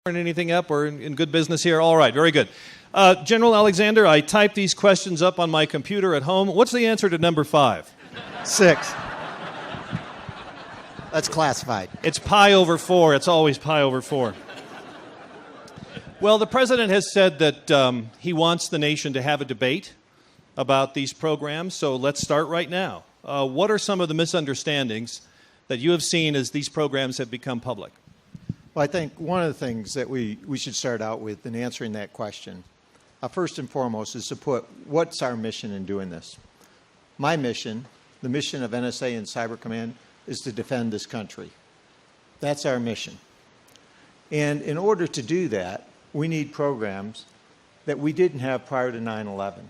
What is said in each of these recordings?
Anything up? We're in good business here. All right, very good. General Alexander, I typed these questions up on my computer at home. What's the answer to number 5? 6. That's classified. It's pi over 4. It's always pi over 4. Well, the president has said that he wants the nation to have a debate about these programs, so let's start right now. What are some of the misunderstandings that you have seen as these programs have become public? Well, I think one of the things that we should start out with in answering that question, first and foremost, is to put what's our mission in doing this. My mission, the mission of NSA and Cyber Command, is to defend this country. That's our mission. And in order to do that, we need programs that we didn't have prior to 9/11.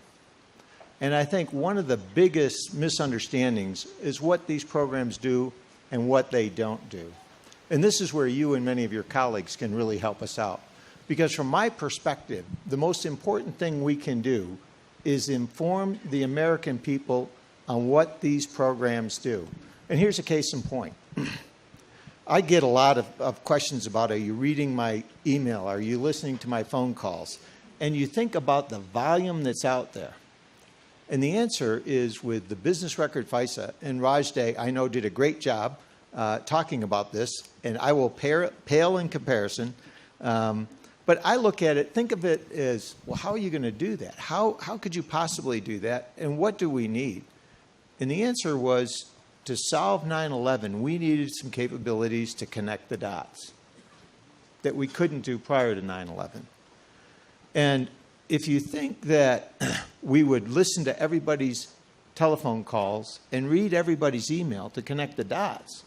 And I think one of the biggest misunderstandings is what these programs do and what they don't do. And this is where you and many of your colleagues can really help us out. Because from my perspective, the most important thing we can do is inform the American people on what these programs do. And here's a case in point. I get a lot of questions about, are you reading my email? Are you listening to my phone calls? And you think about the volume that's out there. And the answer is with the business record FISA, and Raj Day, I know, did a great job talking about this, and I will pale in comparison. But I look at it, think of it as, well, how are you going to do that? How could you possibly do that? And what do we need? And the answer was, to solve 9/11, we needed some capabilities to connect the dots that we couldn't do prior to 9/11. And if you think that we would listen to everybody's telephone calls and read everybody's email to connect the dots,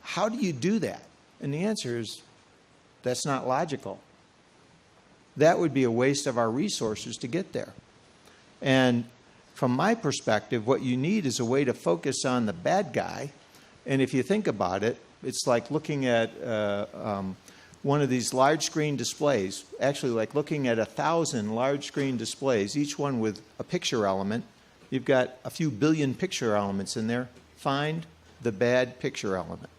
how do you do that? And the answer is, that's not logical. That would be a waste of our resources to get there. And from my perspective, what you need is a way to focus on the bad guy. And if you think about it, it's like looking at one of these large screen displays, actually like looking at 1,000 large screen displays, each one with a picture element. You've got a few billion picture elements in there. Find the bad picture element.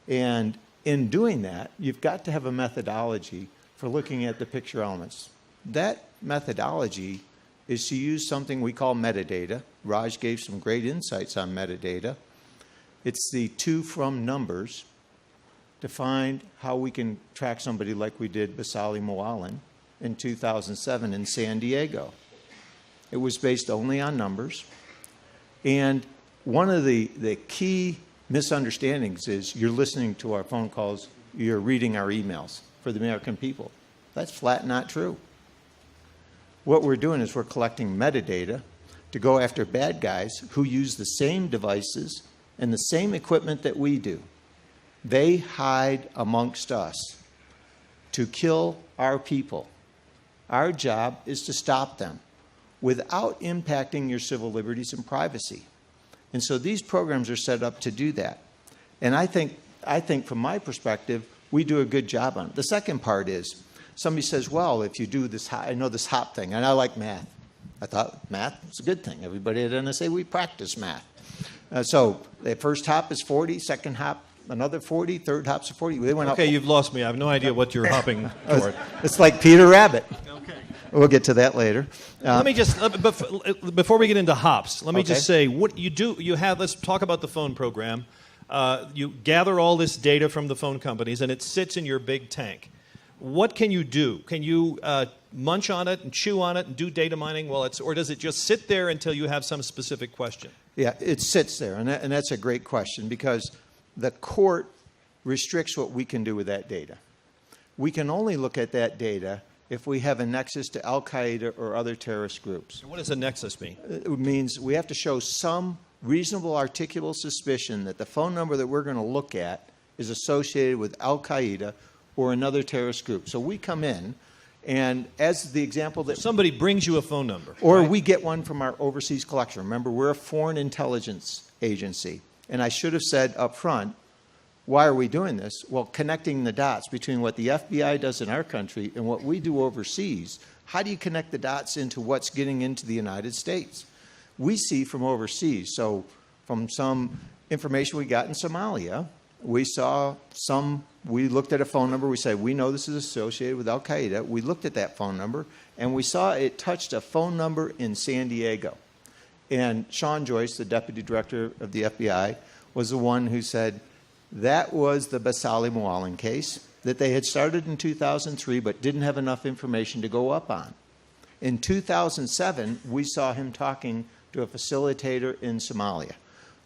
And in doing that, you've got to have a methodology for looking at the picture elements. That methodology is to use something we call metadata. Raj gave some great insights on metadata. It's the to-from numbers to find how we can track somebody like we did Basali Moalen in 2007 in San Diego. It was based only on numbers. And one of the key misunderstandings is you're listening to our phone calls, you're reading our emails for the American people. That's flat not true. What we're doing is we're collecting metadata to go after bad guys who use the same devices and the same equipment that we do. They hide amongst us to kill our people. Our job is to stop them without impacting your civil liberties and privacy. And so these programs are set up to do that. And I think from my perspective, we do a good job on it. The second part is, somebody says, well, if you do this, I know this hop thing, and I like math. I thought math is a good thing. Everybody at NSA, we practice math. So the first hop is 40, second hop, another 40, third hop's a 40. They went okay, up. You've lost me. I have no idea what you're hopping toward. It's like Peter Rabbit. Okay. We'll get to that later. Let me just, before we get into hops, let me just say, what you do, let's talk about the phone program. You gather all this data from the phone companies, and it sits in your big tank. What can you do? Can you munch on it and chew on it and do data mining or does it just sit there until you have some specific question? Yeah, it sits there, and that's a great question because the court restricts what we can do with that data. We can only look at that data if we have a nexus to Al-Qaeda or other terrorist groups. What does a nexus mean? It means we have to show some reasonable articulable suspicion that the phone number that we're going to look at is associated with Al-Qaeda or another terrorist group. So we come in, and as the example that... Somebody brings you a phone number. Or right? we get one from our overseas collection. Remember, we're a foreign intelligence agency. And I should have said up front, why are we doing this? Well, connecting the dots between what the FBI does in our country and what we do overseas. How do you connect the dots into what's getting into the United States? We see from overseas, so from some information we got in Somalia, we saw some, we looked at a phone number, we said, we know this is associated with Al-Qaeda. We looked at that phone number, and we saw it touched a phone number in San Diego. And Sean Joyce, the deputy director of the FBI, was the one who said that was the Basali Moalen case that they had started in 2003 but didn't have enough information to go up on. In 2007, we saw him talking to a facilitator in Somalia.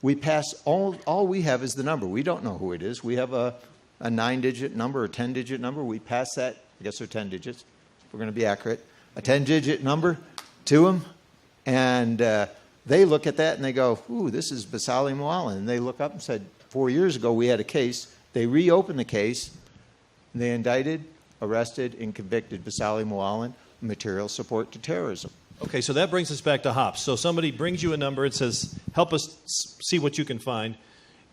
We pass, all we have is the number. We don't know who it is. We have a 9-digit number or 10-digit number. We pass that, I guess they're 10 digits, if we're going to be accurate, a 10-digit number to them, and they look at that and they go, ooh, this is Basali Moalen. And they look up and said, 4 years ago we had a case. They reopened the case, and they indicted, arrested, and convicted Basali Moalen of material support to terrorism. Okay, so that brings us back to hops. So somebody brings you a number and says, help us see what you can find.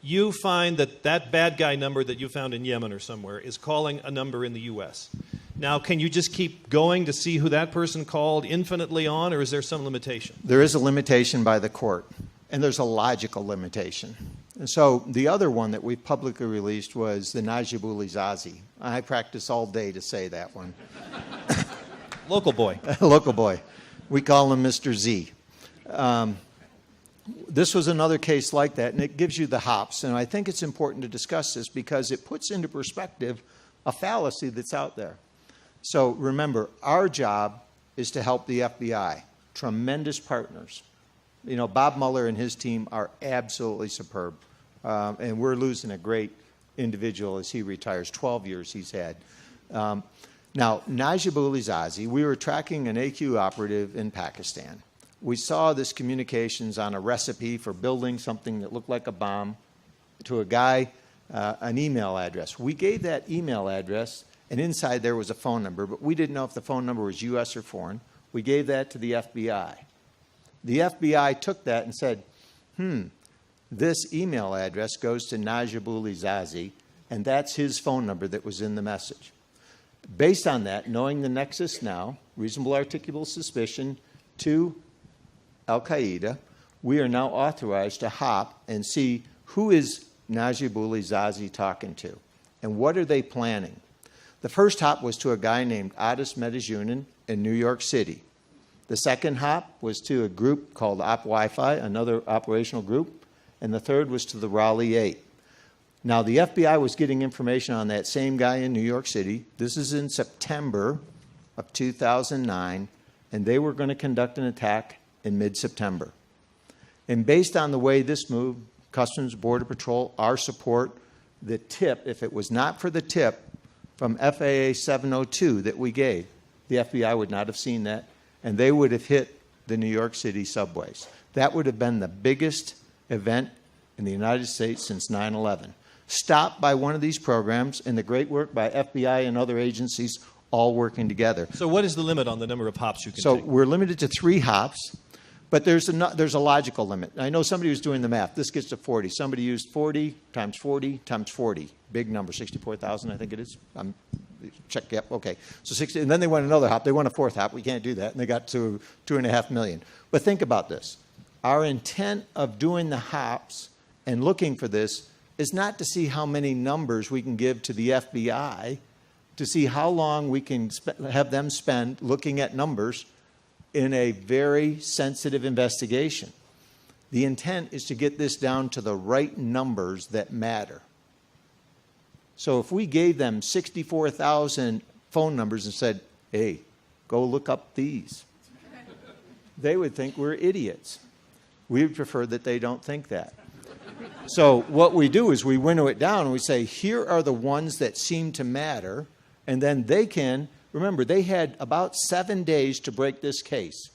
You find that that bad guy number that you found in Yemen or somewhere is calling a number in the U.S. Now, can you just keep going to see who that person called infinitely on, or is there some limitation? There is a limitation by the court, and there's a logical limitation. And so the other one that we publicly released was the Najibullah Zazi. I practice all day to say that one. Local boy. Local boy. We call him Mr. Z. This was another case like that, and it gives you the hops. And I think it's important to discuss this because it puts into perspective a fallacy that's out there. So remember, our job is to help the FBI. Tremendous partners. You know, Bob Mueller and his team are absolutely superb. And we're losing a great individual as he retires. 12 years he's had. Now, Najibullah Zazi, we were tracking an AQ operative in Pakistan. We saw this communications on a recipe for building something that looked like a bomb to a guy, an email address. We gave that email address, and inside there was a phone number, but we didn't know if the phone number was U.S. or foreign. We gave that to the FBI. The FBI took that and said, this email address goes to Najibullah Zazi, and that's his phone number that was in the message. Based on that, knowing the nexus now, reasonable articulable suspicion to Al-Qaeda, we are now authorized to hop and see who is Najibullah Zazi talking to and what are they planning. The first hop was to a guy named Adis Medjunin in New York City. The second hop was to a group called Op Wi-Fi, another operational group, and the third was to the Raleigh 8. Now, the FBI was getting information on that same guy in New York City. This is in September of 2009, and they were going to conduct an attack in mid-September. And based on the way this moved, Customs, Border Patrol, our support, the tip, if it was not for the tip from FAA 702 that we gave, the FBI would not have seen that, and they would have hit the New York City subways. That would have been the biggest event in the United States since 9/11. Stopped by one of these programs, and the great work by FBI and other agencies all working together. So what is the limit on the number of hops you can So take? we're limited to 3 hops, but there's a logical limit. I know somebody was doing the math. This gets to 40. Somebody used 40 times 40 times 40. Big number, 64,000, I think it is. Check, yep, okay. So 60, and then they went another hop. They went a 4th hop. We can't do that. And they got to 2.5 million. But think about this. Our intent of doing the hops and looking for this is not to see how many numbers we can give to the FBI, to see how long we can have them spend looking at numbers in a very sensitive investigation. The intent is to get this down to the right numbers that matter. So if we gave them 64,000 phone numbers and said, hey, go look up these, they would think we're idiots. We would prefer that they don't think that. So what we do is we winnow it down and we say, here are the ones that seem to matter, and then they can, remember, they had about 7 days to break this case.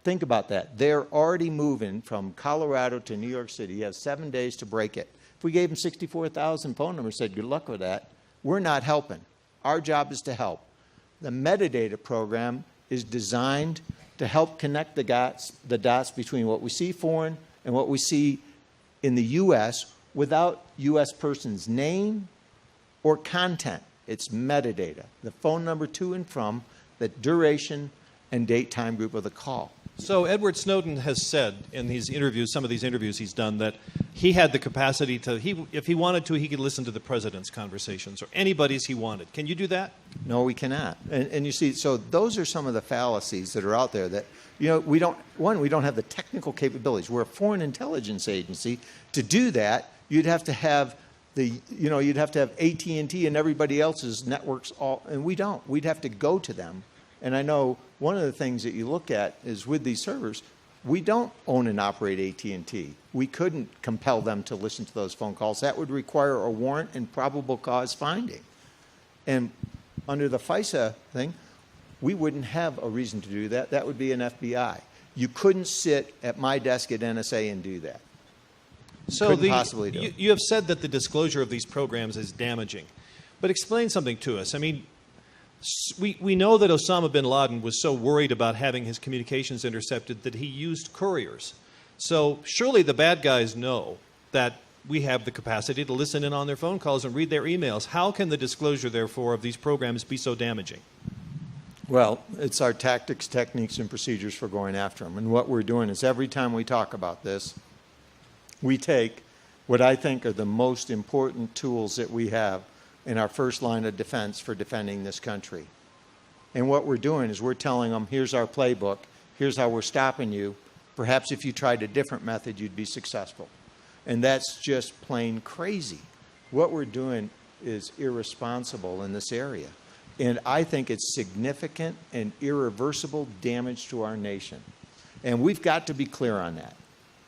Think about that. They're already moving from Colorado to New York City. You have 7 days to break it. If we gave them 64,000 phone numbers and said, good luck with that, we're not helping. Our job is to help. The metadata program is designed to help connect the dots between what we see foreign and what we see in the U.S. without U.S. person's name or content. It's metadata, the phone number to and from, the duration and date time group of the call. So Edward Snowden has said in these interviews, some of these interviews he's done, that he had the capacity to, if he wanted to, he could listen to the president's conversations or anybody's he wanted. Can you do that? No, we cannot. And you see, so those are some of the fallacies that are out there that, we don't have the technical capabilities. We're a foreign intelligence agency. To do that, you'd have to have you'd have to have AT&T and everybody else's networks and we don't. We'd have to go to them. And I know one of the things that you look at is with these servers, we don't own and operate AT&T. We couldn't compel them to listen to those phone calls. That would require a warrant and probable cause finding. And under the FISA thing, we wouldn't have a reason to do that. That would be an FBI. You couldn't sit at my desk at NSA and do that. So possibly do it. You have said that the disclosure of these programs is damaging. But explain something to us. I mean, we know that Osama bin Laden was so worried about having his communications intercepted that he used couriers. So surely the bad guys know that we have the capacity to listen in on their phone calls and read their emails. How can the disclosure, therefore, of these programs be so damaging? Well, it's our tactics, techniques, and procedures for going after them. And what we're doing is every time we talk about this, we take what I think are the most important tools that we have in our first line of defense for defending this country. And what we're doing is we're telling them, here's our playbook, here's how we're stopping you. Perhaps if you tried a different method, you'd be successful. And that's just plain crazy. What we're doing is irresponsible in this area. And I think it's significant and irreversible damage to our nation. And we've got to be clear on that.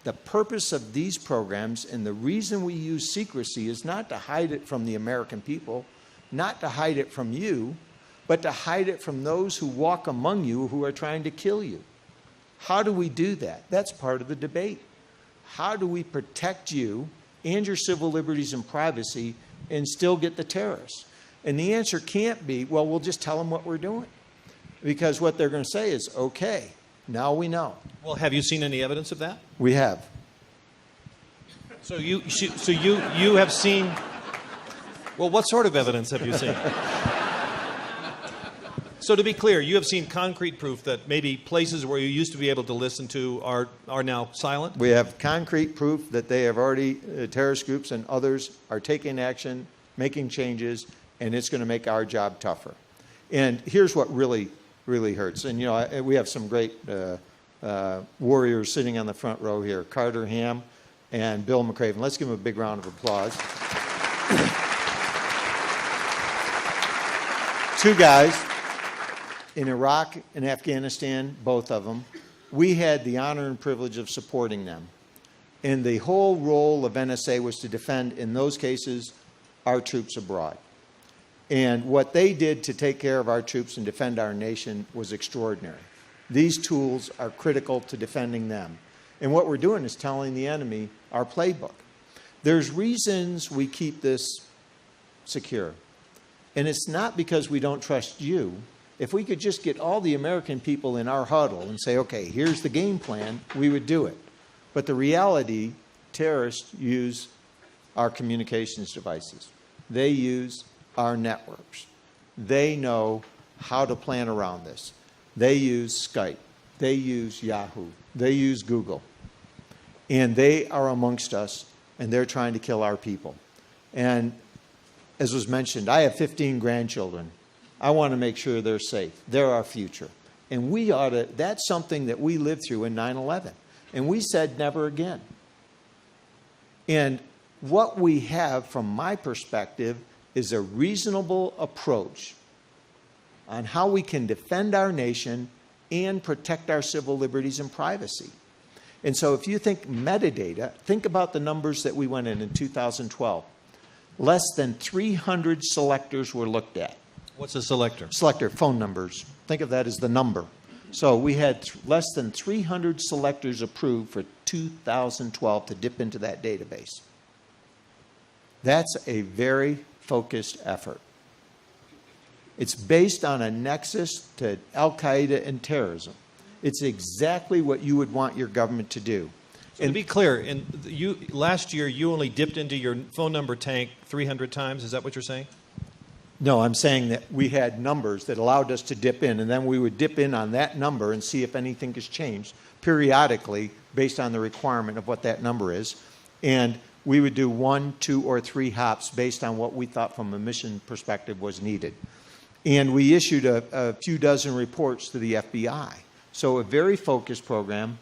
The purpose of these programs and the reason we use secrecy is not to hide it from the American people, not to hide it from you, but to hide it from those who walk among you who are trying to kill you. How do we do that? That's part of the debate. How do we protect you and your civil liberties and privacy and still get the terrorists? And the answer can't be, well, we'll just tell them what we're doing. Because what they're going to say is, okay, now we know. Well, have you seen any evidence of that? We have. So you have seen. Well, what sort of evidence have you seen? So to be clear, you have seen concrete proof that maybe places where you used to be able to listen to are now silent? We have concrete proof that they have already, terrorist groups and others are taking action, making changes, and it's going to make our job tougher. And here's what really hurts. And, we have some great warriors sitting on the front row here, Carter Ham and Bill McCraven. Let's give them a big round of applause. Two guys in Iraq and Afghanistan, both of them. We had the honor and privilege of supporting them. And the whole role of NSA was to defend, in those cases, our troops abroad. And what they did to take care of our troops and defend our nation was extraordinary. These tools are critical to defending them. And what we're doing is telling the enemy our playbook. There's reasons we keep this secure. And it's not because we don't trust you. If we could just get all the American people in our huddle and say, okay, here's the game plan, we would do it. But the reality, terrorists use our communications devices. They use our networks. They know how to plan around this. They use Skype. They use Yahoo. They use Google. And they are amongst us, and they're trying to kill our people. And as was mentioned, I have 15 grandchildren. I want to make sure they're safe. They're our future. And we ought to, that's something that we lived through in 9/11. And we said never again. And what we have, from my perspective, is a reasonable approach on how we can defend our nation and protect our civil liberties and privacy. And so if you think metadata, think about the numbers that we went in 2012. Less than 300 selectors were looked at. What's a selector? Selector, phone numbers. Think of that as the number. So we had less than 300 selectors approved for 2012 to dip into that database. That's a very focused effort. It's based on a nexus to Al-Qaeda and terrorism. It's exactly what you would want your government to do. So to be clear, last year you only dipped into your phone number tank 300 times. Is that what you're saying? No, I'm saying that we had numbers that allowed us to dip in, and then we would dip in on that number and see if anything has changed periodically based on the requirement of what that number is. And we would do 1, 2, or 3 hops based on what we thought from a mission perspective was needed. And we issued a few dozen reports to the FBI. So a very focused program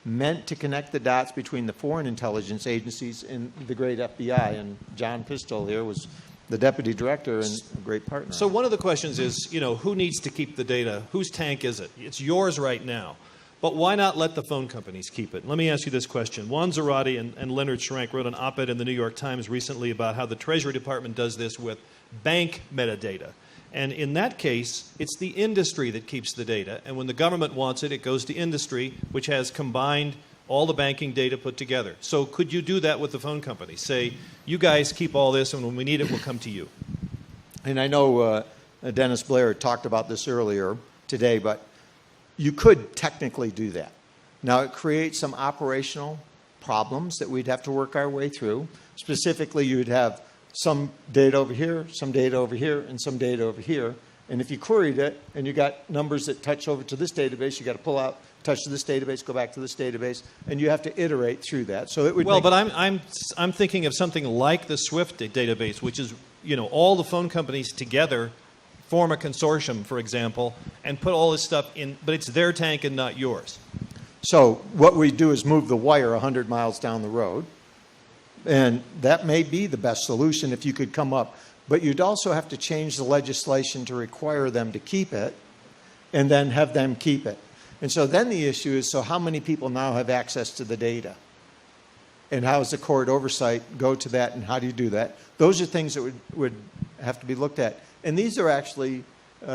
meant to connect the dots between the foreign intelligence agencies and the great FBI. And John Pistol here was the deputy director and a great partner. So one of the questions is, who needs to keep the data? Whose tank is it? It's yours right now. But why not let the phone companies keep it? Let me ask you this question. Juan Zarate and Leonard Schrank wrote an op-ed in the New York Times recently about how the Treasury Department does this with bank metadata. And in that case, it's the industry that keeps the data. And when the government wants it, it goes to industry, which has combined all the banking data put together. So could you do that with the phone companies? Say, you guys keep all this, and when we need it, we'll come to you. And I know Dennis Blair talked about this earlier today, but you could technically do that. Now, it creates some operational problems that we'd have to work our way through. Specifically, you would have some data over here, some data over here, and some data over here. And if you queried it and you got numbers that touch over to this database, you got to pull out, touch to this database, go back to this database, and you have to iterate through that. So it would. Well, but I'm thinking of something like the SWIFT database, which is all the phone companies together form a consortium, for example, and put all this stuff in, but it's their tank and not yours. So what we do is move the wire 100 miles down the road, and that may be the best solution if you could come up. But you'd also have to change the legislation to require them to keep it and then have them keep it. And so then the issue is, so how many people now have access to the data? And how does the court oversight go to that, and how do you do that? Those are things that would have to be looked at. And these are actually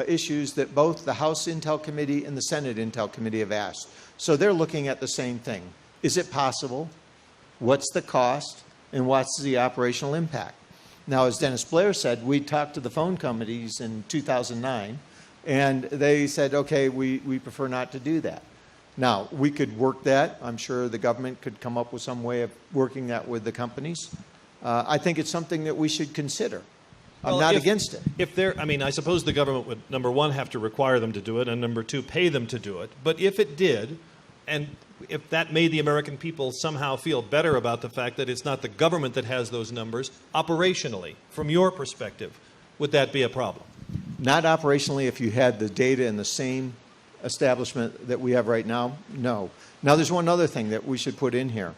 issues that both the House Intel Committee and the Senate Intel Committee have asked. So they're looking at the same thing. Is it possible? What's the cost? And what's the operational impact? Now, as Dennis Blair said, we talked to the phone companies in 2009, and they said, okay, we prefer not to do that. Now, we could work that. I'm sure the government could come up with some way of working that with the companies. I think it's something that we should consider. I'm not against it. I suppose the government would, number one, have to require them to do it, and number two, pay them to do it. But if it did, and if that made the American people somehow feel better about the fact that it's not the government that has those numbers, operationally, from your perspective, would that be a problem? Not operationally if you had the data in the same establishment that we have right now, no. Now, there's one other thing that we should put in here.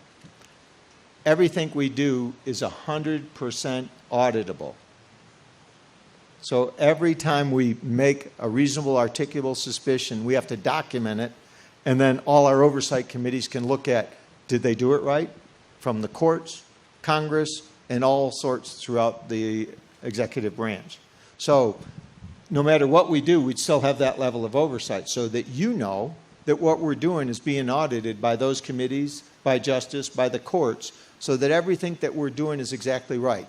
Everything we do is 100% auditable. So every time we make a reasonable, articulable suspicion, we have to document it, and then all our oversight committees can look at, did they do it right? From the courts, Congress, and all sorts throughout the executive branch. So no matter what we do, we'd still have that level of oversight so that you know that what we're doing is being audited by those committees, by justice, by the courts, so that everything that we're doing is exactly right.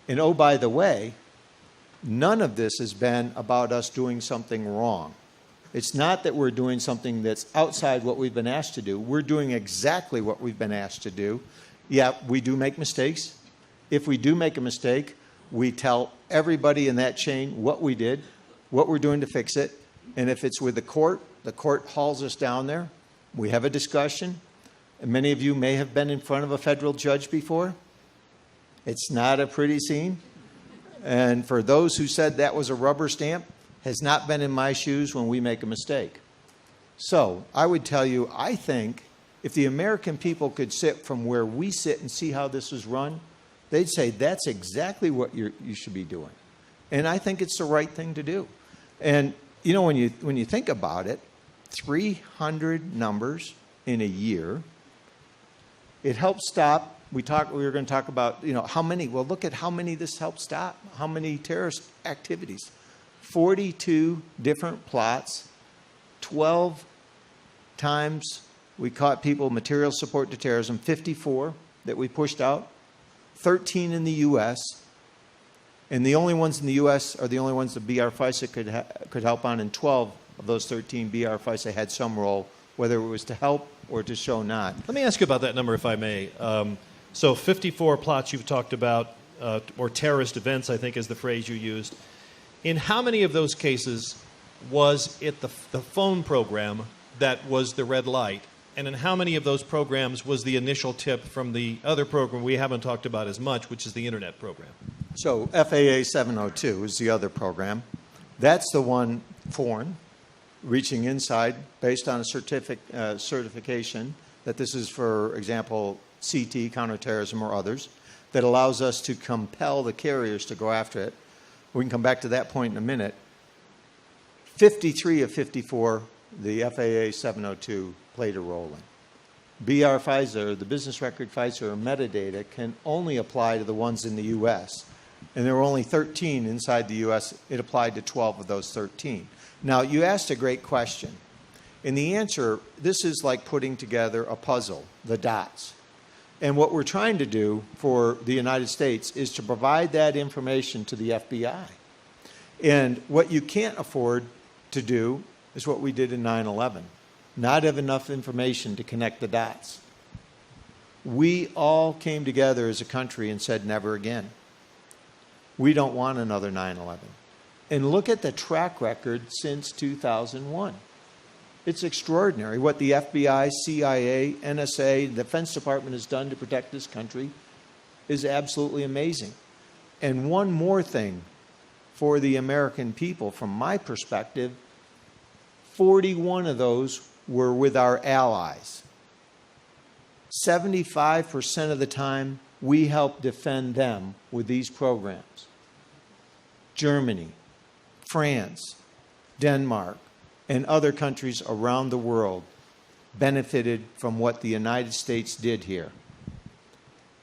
And oh, by the way, none of this has been about us doing something wrong. It's not that we're doing something that's outside what we've been asked to do. We're doing exactly what we've been asked to do. Yeah, we do make mistakes. If we do make a mistake, we tell everybody in that chain what we did, what we're doing to fix it. And if it's with the court hauls us down there. We have a discussion. And many of you may have been in front of a federal judge before. It's not a pretty scene. And for those who said that was a rubber stamp, has not been in my shoes when we make a mistake. So I would tell you, I think if the American people could sit from where we sit and see how this is run, they'd say that's exactly what you should be doing. And I think it's the right thing to do. And when you think about it, 300 numbers in a year, it helps stop. We were going to talk about, how many. Well, look at how many this helped stop. How many terrorist activities? 42 different plots. 12 times we caught people, material support to terrorism. 54 that we pushed out. 13 in the U.S. And the only ones in the U.S. are the only ones that BR FISA could help on. And 12 of those 13, BR FISA had some role, whether it was to help or to show not. Let me ask you about that number, if I may. So 54 plots you've talked about, or terrorist events, I think is the phrase you used. In how many of those cases was it the phone program that was the red light? And in how many of those programs was the initial tip from the other program we haven't talked about as much, which is the Internet program? So FAA 702 is the other program. That's the one foreign, reaching inside based on a certification that this is, for example, CT, counterterrorism, or others, that allows us to compel the carriers to go after it. We can come back to that point in a minute. 53 of 54, the FAA 702 played a role in. BR FISA, the business record FISA, or metadata, can only apply to the ones in the U.S. And there were only 13 inside the U.S. It applied to 12 of those 13. Now, you asked a great question. And the answer, this is like putting together a puzzle, the dots. And what we're trying to do for the United States is to provide that information to the FBI. And what you can't afford to do is what we did in 9/11, not have enough information to connect the dots. We all came together as a country and said never again. We don't want another 9/11. And look at the track record since 2001. It's extraordinary what the FBI, CIA, NSA, the Defense Department has done to protect this country is absolutely amazing. And one more thing for the American people, from my perspective, 41 of those were with our allies. 75% of the time, we help defend them with these programs. Germany, France, Denmark, and other countries around the world benefited from what the United States did here.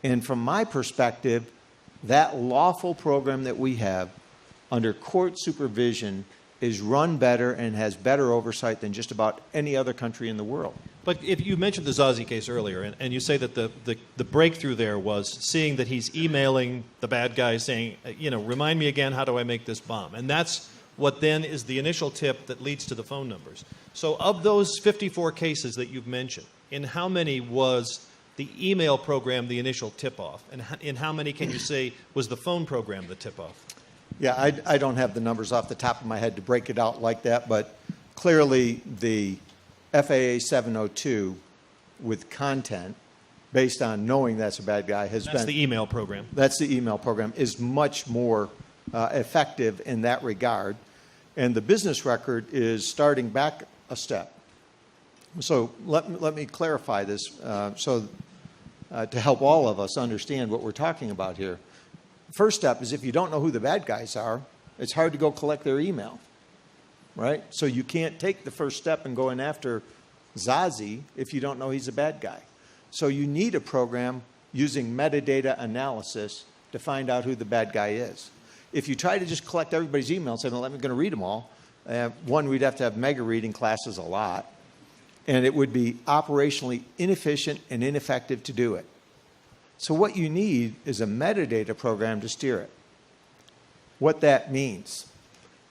And from my perspective, that lawful program that we have under court supervision is run better and has better oversight than just about any other country in the world. But if you mentioned the Zazi case earlier, and you say that the breakthrough there was seeing that he's emailing the bad guy saying, remind me again, how do I make this bomb? And that's what then is the initial tip that leads to the phone numbers. So of those 54 cases that you've mentioned, in how many was the email program the initial tip-off? And in how many can you say was the phone program the tip-off? Yeah, I don't have the numbers off the top of my head to break it out like that, but clearly the FAA 702 with content based on knowing that's a bad guy That's the email program. That's the email program, is much more effective in that regard. And the business record is starting back a step. So let me clarify this to help all of us understand what we're talking about here. First step is if you don't know who the bad guys are, it's hard to go collect their email, right? So you can't take the first step and go in after Zazi if you don't know he's a bad guy. So you need a program using metadata analysis to find out who the bad guy is. If you try to just collect everybody's email and say, well, I'm going to read them all, one, we'd have to have mega reading classes a lot, and it would be operationally inefficient and ineffective to do it. So what you need is a metadata program to steer it. What that means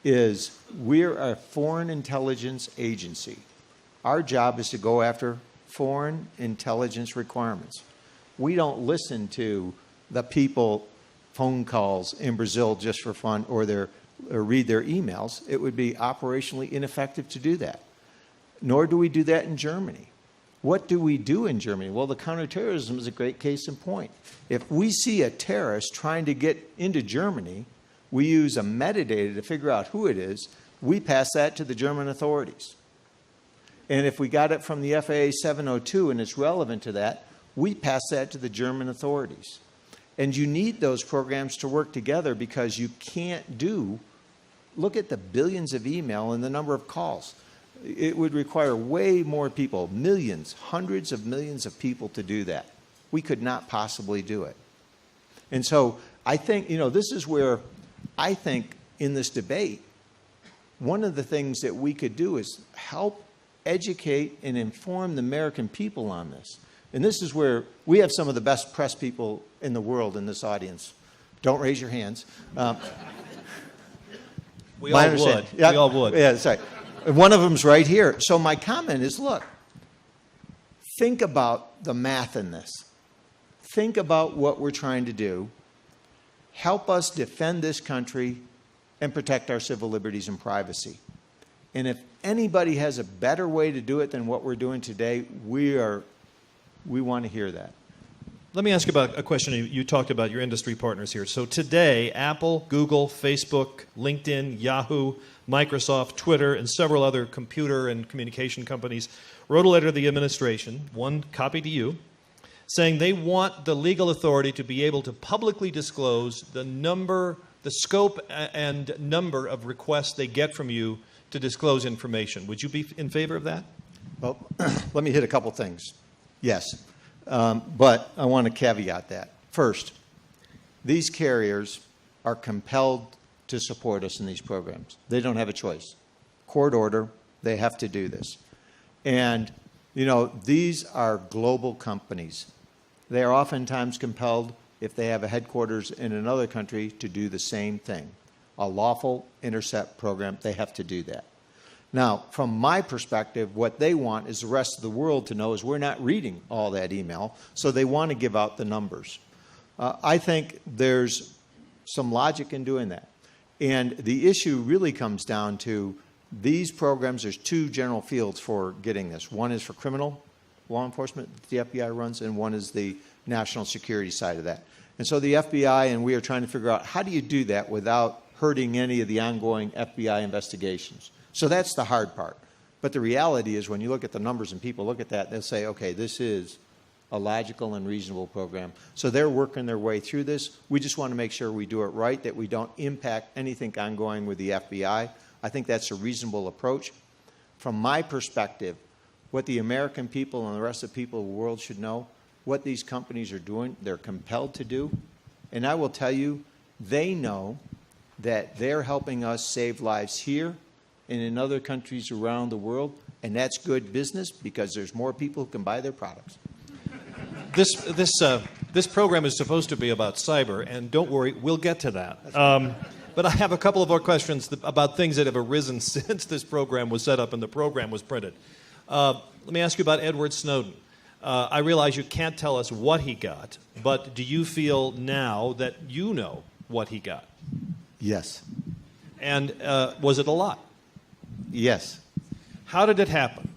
is we're a foreign intelligence agency. Our job is to go after foreign intelligence requirements. We don't listen to the people phone calls in Brazil just for fun or read their emails. It would be operationally ineffective to do that. Nor do we do that in Germany. What do we do in Germany? Well, the counterterrorism is a great case in point. If we see a terrorist trying to get into Germany, we use a metadata to figure out who it is. We pass that to the German authorities. And if we got it from the FAA 702 and it's relevant to that, we pass that to the German authorities. And you need those programs to work together because you can't look at the billions of email and the number of calls. It would require way more people, millions, hundreds of millions of people to do that. We could not possibly do it. And so I think, this is where I think in this debate, one of the things that we could do is help educate and inform the American people on this. And this is where we have some of the best press people in the world in this audience. Don't raise your hands. We all would. Yeah, we all would. Yeah, that's right. One of them's right here. So my comment is, look, think about the math in this. Think about what we're trying to do. Help us defend this country and protect our civil liberties and privacy. And if anybody has a better way to do it than what we're doing today, we want to hear that. Let me ask you about a question. You talked about your industry partners here. So today, Apple, Google, Facebook, LinkedIn, Yahoo, Microsoft, Twitter, and several other computer and communication companies wrote a letter to the administration, one copy to you, saying they want the legal authority to be able to publicly disclose the scope and number of requests they get from you to disclose information. Would you be in favor of that? Well, let me hit a couple things. Yes. But I want to caveat that. First, these carriers are compelled to support us in these programs. They don't have a choice. Court order, they have to do this. And, these are global companies. They are oftentimes compelled, if they have a headquarters in another country, to do the same thing. A lawful intercept program, they have to do that. Now, from my perspective, what they want is the rest of the world to know is we're not reading all that email, so they want to give out the numbers. I think there's some logic in doing that. And the issue really comes down to these programs. There's two general fields for getting this. One is for criminal law enforcement that the FBI runs, and one is the national security side of that. And so the FBI and we are trying to figure out how do you do that without hurting any of the ongoing FBI investigations. So that's the hard part. But the reality is when you look at the numbers and people look at that, they'll say, okay, this is a logical and reasonable program. So they're working their way through this. We just want to make sure we do it right, that we don't impact anything ongoing with the FBI. I think that's a reasonable approach. From my perspective, what the American people and the rest of the people of the world should know, what these companies are doing, they're compelled to do. And I will tell you, they know that they're helping us save lives here and in other countries around the world, and that's good business because there's more people who can buy their products. This program is supposed to be about cyber, and don't worry, we'll get to that. But I have a couple of more questions about things that have arisen since this program was set up and the program was printed. Let me ask you about Edward Snowden. I realize you can't tell us what he got, but do you feel now that you know what he got? Yes. And was it a lot? Yes. How did it happen?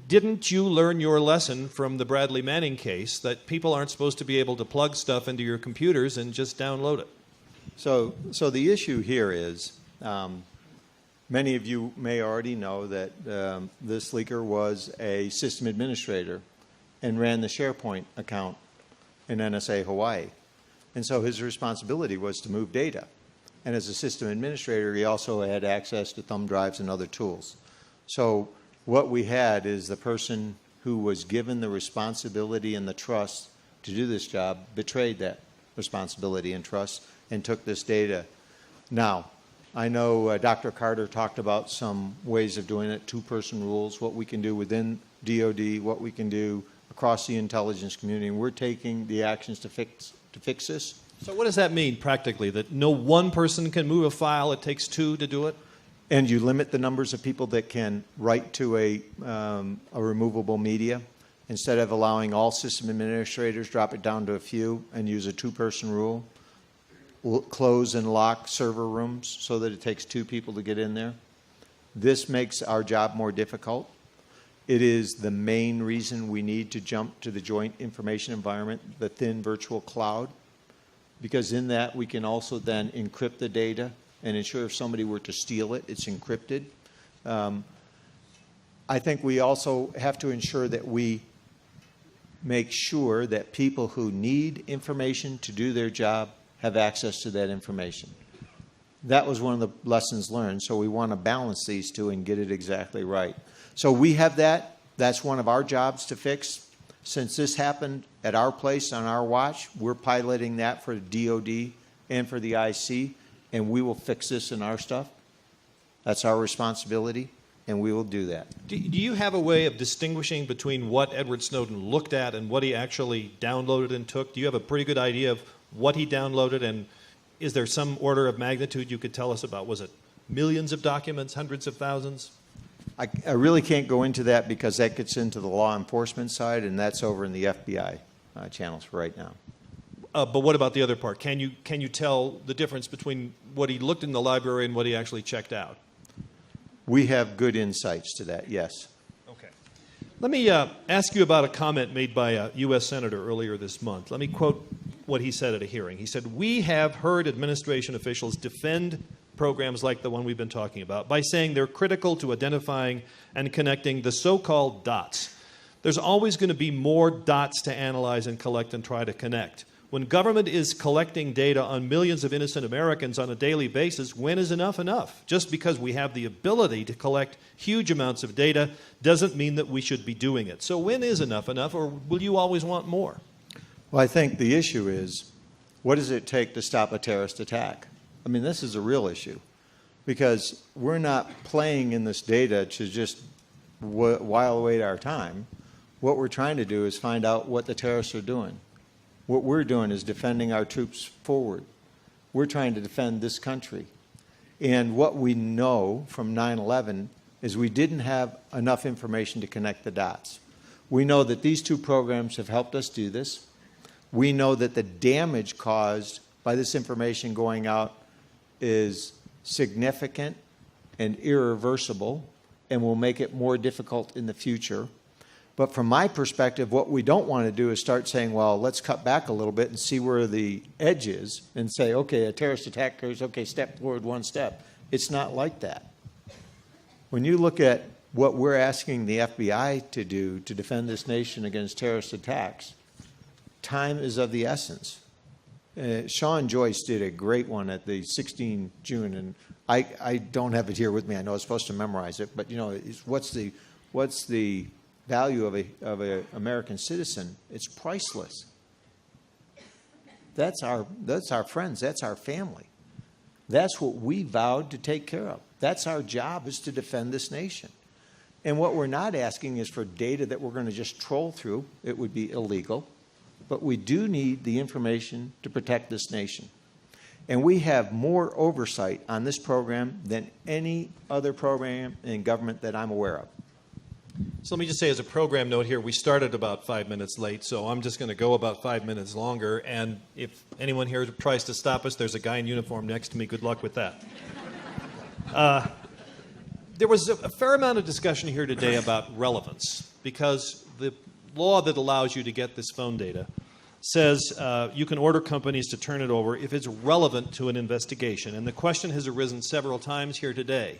Didn't you learn your lesson from the Bradley Manning case that people aren't supposed to be able to plug stuff into your computers and just download it? So the issue here is, many of you may already know that this leaker was a system administrator and ran the SharePoint account in NSA Hawaii. And so his responsibility was to move data. And as a system administrator, he also had access to thumb drives and other tools. So what we had is the person who was given the responsibility and the trust to do this job betrayed that responsibility and trust and took this data. Now, I know Dr. Carter talked about some ways of doing it, two-person rules, what we can do within DOD, what we can do across the intelligence community. And we're taking the actions to fix this. So what does that mean practically, that no one person can move a file, it takes two to do it? And you limit the numbers of people that can write to a removable media. Instead of allowing all system administrators, drop it down to a few and use a two-person rule. Close and lock server rooms so that it takes two people to get in there. This makes our job more difficult. It is the main reason we need to jump to the joint information environment, the thin virtual cloud, because in that we can also then encrypt the data and ensure if somebody were to steal it, it's encrypted. I think we also have to ensure that we make sure that people who need information to do their job have access to that information. That was one of the lessons learned, so we want to balance these two and get it exactly right. So we have that. That's one of our jobs to fix. Since this happened at our place on our watch, we're piloting that for DOD and for the IC, and we will fix this in our stuff. That's our responsibility, and we will do that. Do you have a way of distinguishing between what Edward Snowden looked at and what he actually downloaded and took? Do you have a pretty good idea of what he downloaded, and is there some order of magnitude you could tell us about? Was it millions of documents, hundreds of thousands? I really can't go into that because that gets into the law enforcement side, and that's over in the FBI channels for right now. But what about the other part? Can you tell the difference between what he looked in the library and what he actually checked out? We have good insights to that, yes. Okay. Let me ask you about a comment made by a U.S. Senator earlier this month. Let me quote what he said at a hearing. He said, "We have heard administration officials defend programs like the one we've been talking about by saying they're critical to identifying and connecting the so-called dots. There's always going to be more dots to analyze and collect and try to connect. When government is collecting data on millions of innocent Americans on a daily basis, when is enough enough? Just because we have the ability to collect huge amounts of data doesn't mean that we should be doing it. So when is enough enough, or will you always want more?" Well, I think the issue is, what does it take to stop a terrorist attack? I mean, this is a real issue, because we're not playing in this data to just while away our time. What we're trying to do is find out what the terrorists are doing. What we're doing is defending our troops forward. We're trying to defend this country. And what we know from 9/11 is we didn't have enough information to connect the dots. We know that these two programs have helped us do this. We know that the damage caused by this information going out is significant and irreversible and will make it more difficult in the future. But from my perspective, what we don't want to do is start saying, well, let's cut back a little bit and see where the edge is and say, okay, a terrorist attack occurs, okay, step forward one step. It's not like that. When you look at what we're asking the FBI to do to defend this nation against terrorist attacks, time is of the essence. Sean Joyce did a great one at the 16 June, and I don't have it here with me. I know I was supposed to memorize it, but you know, what's the value of a American citizen? It's priceless. That's our friends. That's our family. That's what we vowed to take care of. That's our job, is to defend this nation. And what we're not asking is for data that we're going to just troll through. It would be illegal. But we do need the information to protect this nation. And we have more oversight on this program than any other program in government that I'm aware of. So let me just say, as a program note here, we started about 5 minutes late, so I'm just going to go about 5 minutes longer. And if anyone here tries to stop us, there's a guy in uniform next to me. Good luck with that. There was a fair amount of discussion here today about relevance, because the law that allows you to get this phone data says you can order companies to turn it over if it's relevant to an investigation. And the question has arisen several times here today.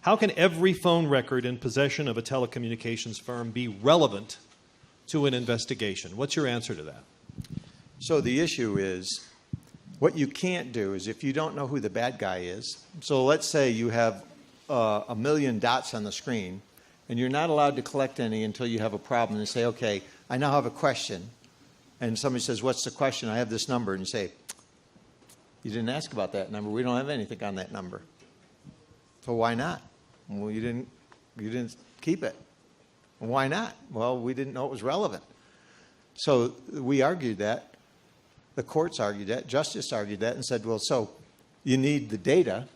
How can every phone record in possession of a telecommunications firm be relevant to an investigation? What's your answer to that? So the issue is, what you can't do is, if you don't know who the bad guy is, so let's say you have 1 million dots on the screen, and you're not allowed to collect any until you have a problem, and say, okay, I now have a question. And somebody says, what's the question? I have this number. And you say, you didn't ask about that number. We don't have anything on that number. So why not? Well, you didn't keep it. Why not? Well, we didn't know it was relevant. So we argued that. The courts argued that. Justice argued that and said, well, so you need the data.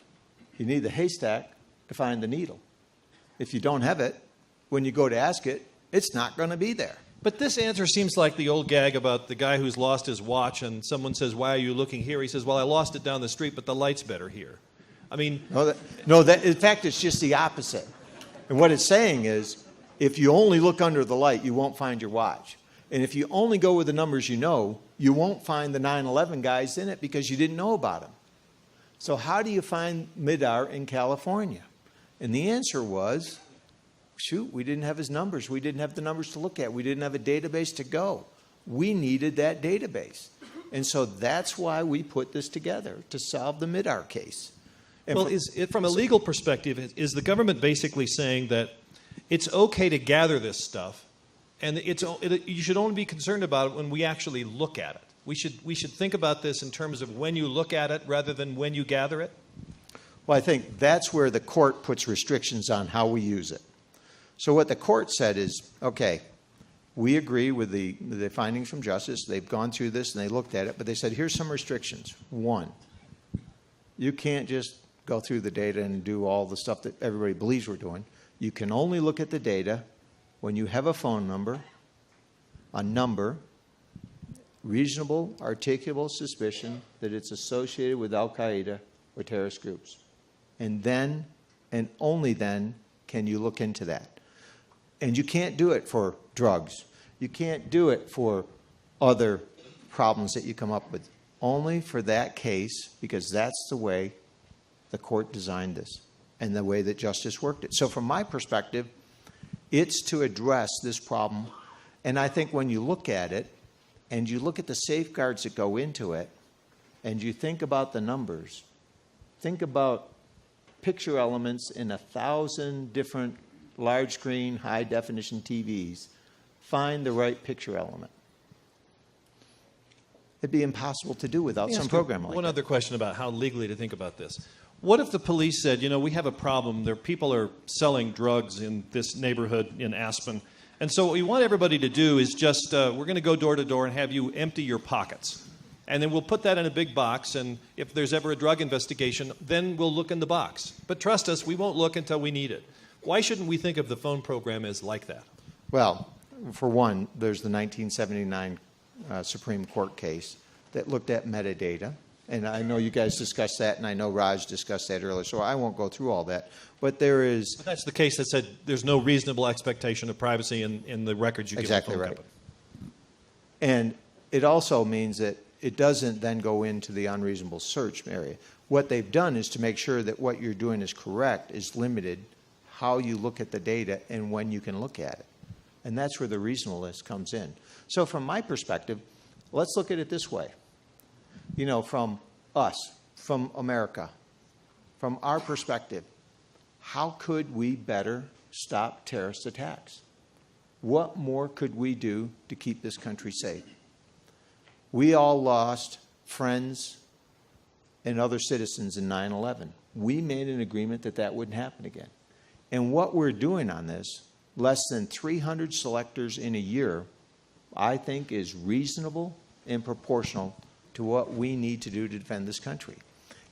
You need the haystack to find the needle. If you don't have it, when you go to ask it, it's not going to be there. But this answer seems like the old gag about the guy who's lost his watch, and someone says, why are you looking here? He says, well, I lost it down the street, but the light's better here. I mean... No, in fact, it's just the opposite. And what it's saying is, if you only look under the light, you won't find your watch. And if you only go with the numbers you know, you won't find the 9/11 guys in it because you didn't know about them. So how do you find Midar in California? And the answer was, shoot, we didn't have his numbers. We didn't have the numbers to look at. We didn't have a database to go. We needed that database. And so that's why we put this together, to solve the Midar case. And well, from a legal perspective, is the government basically saying that it's okay to gather this stuff, and you should only be concerned about it when we actually look at it? We should think about this in terms of when you look at it rather than when you gather it? Well, I think that's where the court puts restrictions on how we use it. So what the court said is, okay, we agree with the findings from justice. They've gone through this and they looked at it, but they said, here's some restrictions. One, you can't just go through the data and do all the stuff that everybody believes we're doing. You can only look at the data when you have a phone number, a number, reasonable, articulable suspicion that it's associated with Al-Qaeda or terrorist groups. And then, and only then, can you look into that. And you can't do it for drugs. You can't do it for other problems that you come up with. Only for that case, because that's the way the court designed this and the way that justice worked it. So from my perspective, it's to address this problem. And I think when you look at it, and you look at the safeguards that go into it, and you think about the numbers, think about picture elements in 1,000 different large screen, high definition TVs, find the right picture element. It'd be impossible to do without some program like that. One other question about how legally to think about this. What if the police said, you know, we have a problem, people are selling drugs in this neighborhood in Aspen, and so what we want everybody to do is just, we're going to go door to door and have you empty your pockets. And then we'll put that in a big box, and if there's ever a drug investigation, then we'll look in the box. But trust us, we won't look until we need it. Why shouldn't we think of the phone program as like that? Well, for one, there's the 1979 Supreme Court case that looked at metadata. And I know you guys discussed that, and I know Raj discussed that earlier, so I won't go through all that. But there is... But that's the case that said there's no reasonable expectation of privacy in the records you give the phone company. And it also means that it doesn't then go into the unreasonable search area. What they've done is to make sure that what you're doing is correct, is limited, how you look at the data and when you can look at it. And that's where the reasonableness comes in. So from my perspective, let's look at it this way. You know, from us, from America, from our perspective, how could we better stop terrorist attacks? What more could we do to keep this country safe? We all lost friends and other citizens in 9/11. We made an agreement that that wouldn't happen again. And what we're doing on this, less than 300 selectors in a year, I think is reasonable and proportional to what we need to do to defend this country.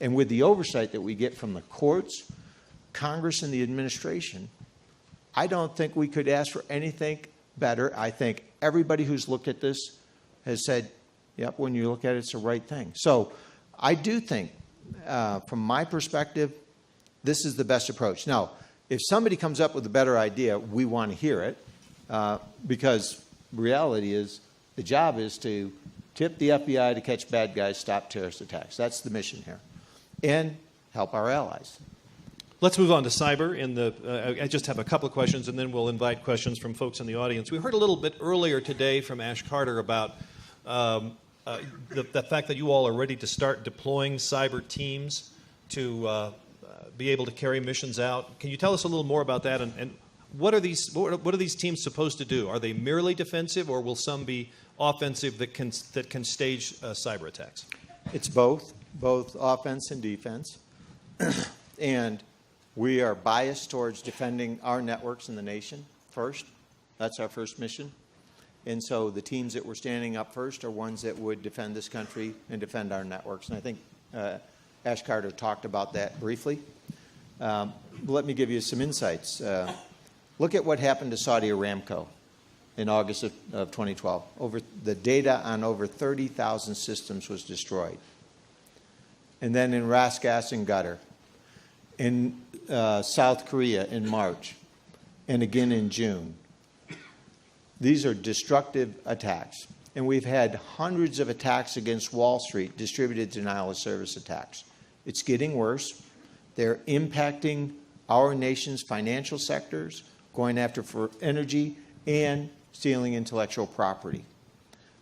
And with the oversight that we get from the courts, Congress, and the administration, I don't think we could ask for anything better. I think everybody who's looked at this has said, yep, when you look at it, it's the right thing. So I do think, from my perspective, this is the best approach. Now, if somebody comes up with a better idea, we want to hear it, because reality is the job is to tip the FBI to catch bad guys, stop terrorist attacks. That's the mission here, and help our allies. Let's move on to cyber. I just have a couple of questions, and then we'll invite questions from folks in the audience. We heard a little bit earlier today from Ash Carter about the fact that you all are ready to start deploying cyber teams to be able to carry missions out. Can you tell us a little more about that? And what are these teams supposed to do? Are they merely defensive, or will some be offensive that can stage cyber attacks? It's both offense and defense. And we are biased towards defending our networks in the nation first. That's our first mission. And so the teams that we're standing up first are ones that would defend this country and defend our networks. And I think Ash Carter talked about that briefly. Let me give you some insights. Look at what happened to Saudi Aramco in August of 2012. The data on over 30,000 systems was destroyed. And then in Ras Gas and Qatar, in South Korea in March, and again in June. These are destructive attacks. And we've had hundreds of attacks against Wall Street, distributed denial of service attacks. It's getting worse. They're impacting our nation's financial sectors, going after for energy, and stealing intellectual property.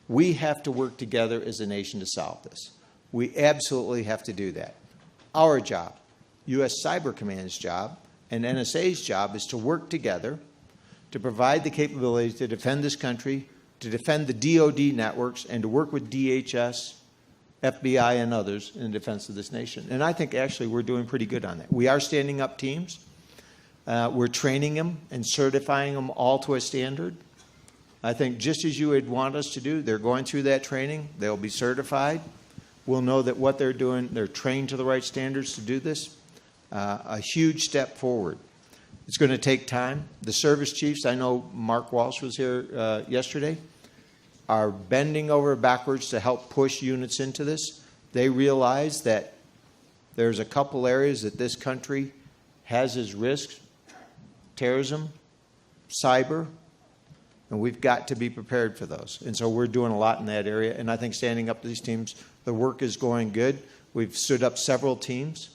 We have to work together as a nation to solve this. We absolutely have to do that. Our job, U.S. Cyber Command's job, and NSA's job is to work together to provide the capabilities to defend this country, to defend the DoD networks, and to work with DHS, FBI, and others in defense of this nation. And I think actually we're doing pretty good on that. We are standing up teams. We're training them and certifying them all to a standard. I think just as you would want us to do, they're going through that training. They'll be certified. We'll know that what they're doing, they're trained to the right standards to do this. A huge step forward. It's going to take time. The service chiefs, I know Mark Walsh was here yesterday. are bending over backwards to help push units into this. They realize that there's a couple areas that this country has as risks: terrorism, cyber, and we've got to be prepared for those. And so we're doing a lot in that area. And I think standing up these teams, the work is going good. We've stood up several teams.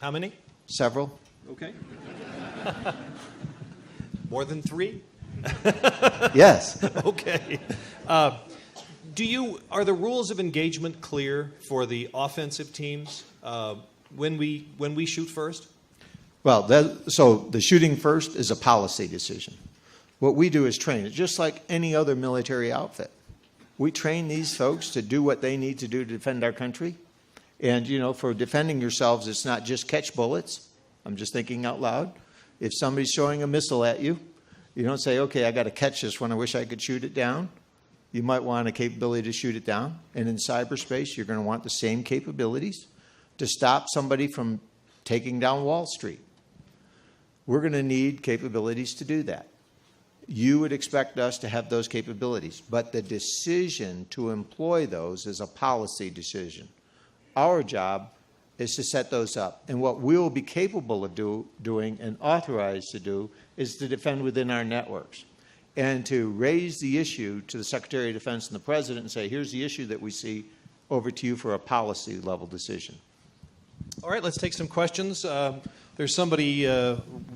How many? Several. Okay. More than 3? Yes. Okay. Are the rules of engagement clear for the offensive teams when we shoot first? Well, so the shooting first is a policy decision. What we do is train it, just like any other military outfit. We train these folks to do what they need to do to defend our country. And, for defending yourselves, it's not just catch bullets. I'm just thinking out loud. If somebody's showing a missile at you, you don't say, okay, I got to catch this one. I wish I could shoot it down. You might want a capability to shoot it down. And in cyberspace, you're going to want the same capabilities to stop somebody from taking down Wall Street. We're going to need capabilities to do that. You would expect us to have those capabilities, but the decision to employ those is a policy decision. Our job is to set those up. And what we'll be capable of doing and authorized to do is to defend within our networks and to raise the issue to the Secretary of Defense and the President and say, here's the issue that we see, over to you for a policy level decision. All right, let's take some questions. There's somebody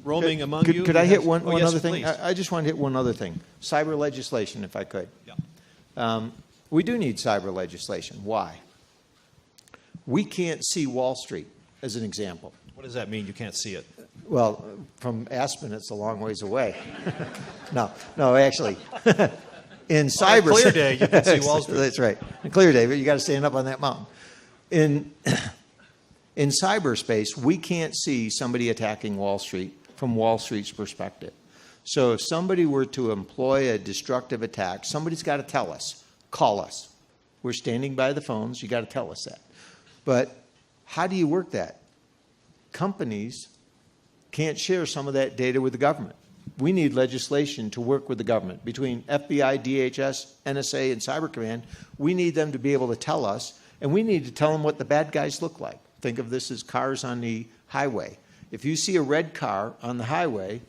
roaming among you. Could I hit one yes, other thing? please. I just want to hit one other thing. Cyber legislation, if I could. Yeah. We do need cyber legislation. Why? We can't see Wall Street, as an example. What does that mean? You can't see it? Well, from Aspen, it's a long ways away. No, actually. In cyber... On a clear day, you can see Wall Street. That's right. On a clear day, but you got to stand up on that mountain. In cyberspace, we can't see somebody attacking Wall Street from Wall Street's perspective. So if somebody were to employ a destructive attack, somebody's got to tell us, call us. We're standing by the phones. You got to tell us that. But how do you work that? Companies can't share some of that data with the government. We need legislation to work with the government. Between FBI, DHS, NSA, and Cyber Command, we need them to be able to tell us, and we need to tell them what the bad guys look like. Think of this as cars on the highway. If you see a red car on the highway